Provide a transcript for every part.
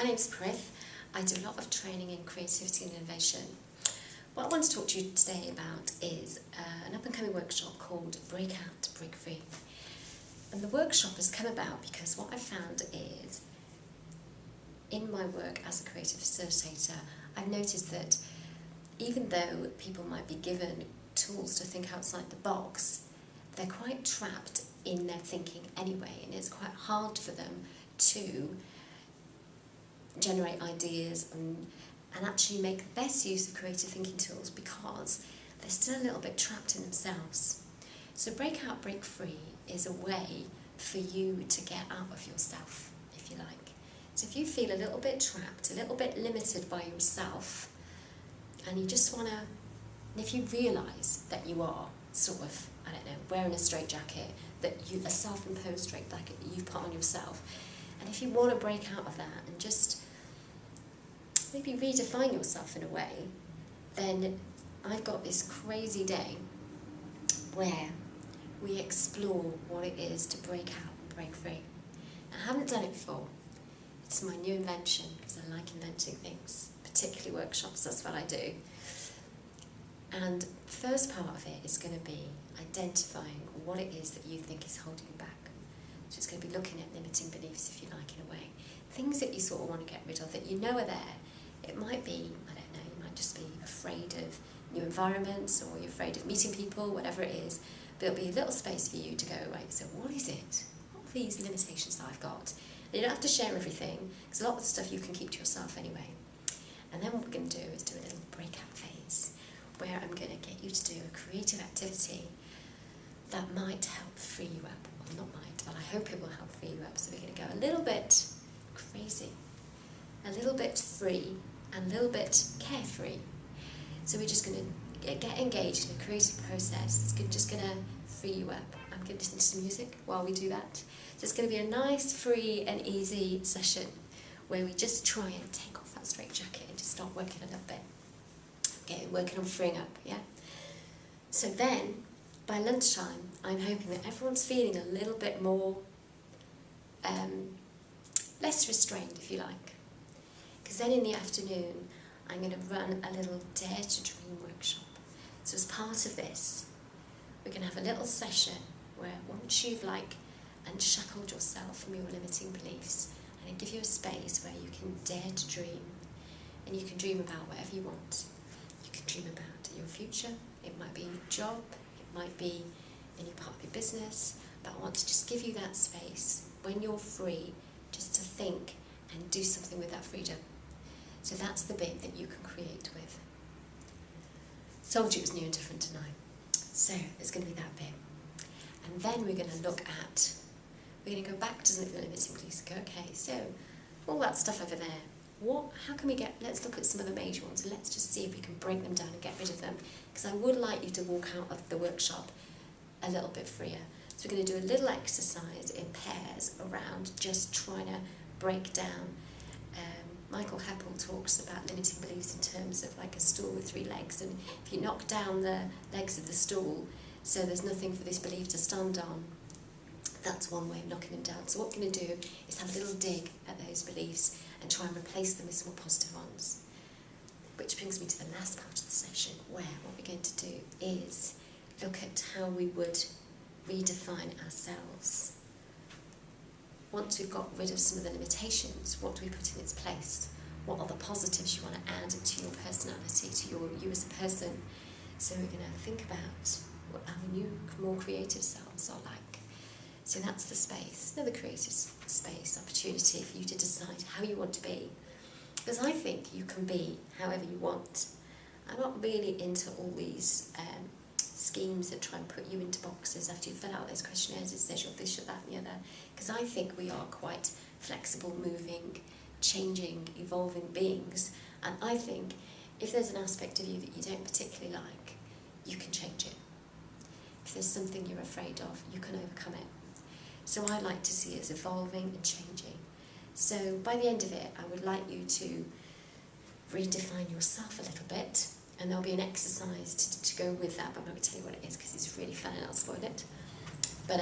My name's Prith. I do a lot of training in creativity and innovation. What I want to talk to you today about is an up-and-coming workshop called Break Out, Break Free. And the workshop has come about because what I found is, in my work as a creative facilitator, I've noticed that even though people might be given tools to think outside the box, they're quite trapped in their thinking anyway, and it's quite hard for them to generate ideas and actually make the best use of creative thinking tools because they're still a little bit trapped in themselves. So Break Out, Break Free is a way for you to get out of yourself, if you like. So if you feel a little bit trapped, a little bit limited by yourself, and you just want to, and if you realise that you are sort of, I don't know, wearing a straitjacket, that a self-imposed straitjacket that you've put on yourself, and if you want to break out of that and just maybe redefine yourself in a way, then I've got this crazy day where we explore what it is to break out, break free. I haven't done it before. It's my new invention because I like inventing things, particularly workshops, that's what I do. And the first part of it is going to be identifying what it is that you think is holding you back. So it's going to be looking at limiting beliefs, if you like, in a way. Things that you sort of want to get rid of, that you know are there. It might be, I don't know, you might just be afraid of new environments, or you're afraid of meeting people, whatever it is. But it'll be a little space for you to go, right, so what is it? What are these limitations that I've got? And you don't have to share everything, because a lot of the stuff you can keep to yourself anyway. And then what we're going to do is do a little breakout phase, where I'm going to get you to do a creative activity that might help free you up. Well, not might, but I hope it will help free you up. So we're going to go a little bit crazy, a little bit free, and a little bit carefree. So we're just going to get engaged in a creative process. It's just going to free you up. I'm going to listen to some music while we do that. So it's going to be a nice, free and easy session where we just try and take off that straitjacket and just start working a little bit. Okay, working on freeing up, yeah? So then, by lunchtime, I'm hoping that everyone's feeling a little bit more, less restrained, if you like. Because then in the afternoon, I'm going to run a little Dare to Dream workshop. So as part of this, we're going to have a little session where once you've unshackled yourself from your limiting beliefs, I'm going to give you a space where you can dare to dream, and you can dream about whatever you want. You can dream about your future. It might be your job, it might be any part of your business, but I want to just give you that space when you're free just to think and do something with that freedom. So that's the bit that you can create with. Told you it was new and different tonight. So there's going to be that bit. And then we're going to look at, we're going to go back to something the limiting beliefs and go, okay, so all that stuff over there, how can we let's look at some of the major ones and let's just see if we can break them down and get rid of them. Because I would like you to walk out of the workshop a little bit freer. So we're going to do a little exercise in pairs around just trying to break down. Michael Heppel talks about limiting beliefs in terms of like a stool with 3 legs, and if you knock down the legs of the stool so there's nothing for this belief to stand on, that's one way of knocking them down. So what we're going to do is have a little dig at those beliefs and try and replace them with some more positive ones. Which brings me to the last part of the session, where what we're going to do is look at how we would redefine ourselves. Once we've got rid of some of the limitations, what do we put in its place? What are the positives you want to add to your personality, to you as a person? So we're going to think about what our new, more creative selves are like. So that's the space, another creative space, opportunity for you to decide how you want to be. Because I think you can be however you want. I'm not really into all these schemes that try and put you into boxes after you fill out those questionnaires. It says you're this, you're that, and the other. Because I think we are quite flexible, moving, changing, evolving beings. And I think if there's an aspect of you that you don't particularly like, you can change it. If there's something you're afraid of, you can overcome it. So I like to see us evolving and changing. So by the end of it, I would like you to redefine yourself a little bit. And there'll be an exercise to go with that, but I'm not going to tell you what it is because it's really fun and I'll spoil it. But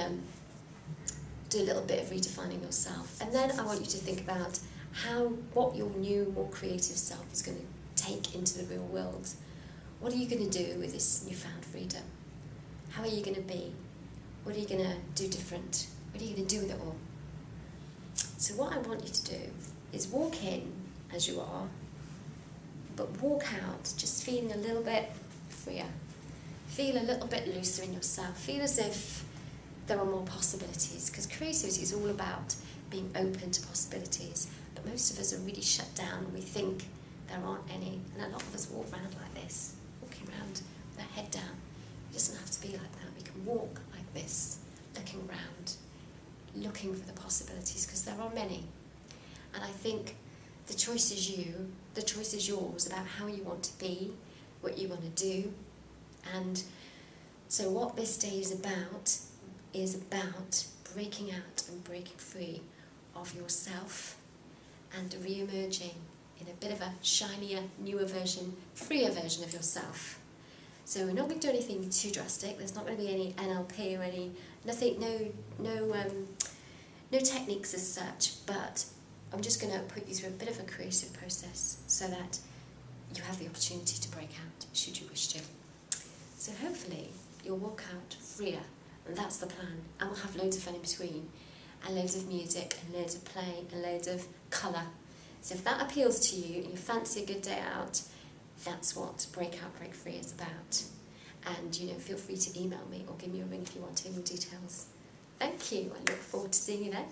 do a little bit of redefining yourself. And then I want you to think about what your new, more creative self is going to take into the real world. What are you going to do with this newfound freedom? How are you going to be? What are you going to do different? What are you going to do with it all? So what I want you to do is walk in as you are, but walk out just feeling a little bit freer. Feel a little bit looser in yourself. Feel as if there are more possibilities, because creativity is all about being open to possibilities. But most of us are really shut down and we think there aren't any. And a lot of us walk around like this, walking around with our head down. It doesn't have to be like that. We can walk like this, looking around, looking for the possibilities, because there are many. And I think the choice is yours about how you want to be, what you want to do. And so what this day is about breaking out and breaking free of yourself and re-emerging in a bit of a shinier, newer version, freer version of yourself. So we're not going to do anything too drastic. There's not going to be any NLP or no techniques as such, but I'm just going to put you through a bit of a creative process so that you have the opportunity to break out, should you wish to. So hopefully you'll walk out freer, and that's the plan. And we'll have loads of fun in between, and loads of music, and loads of play, and loads of colour. So if that appeals to you, and you fancy a good day out, that's what Break Out, Break Free is about. And feel free to email me or give me a ring if you want any more details. Thank you. I look forward to seeing you there.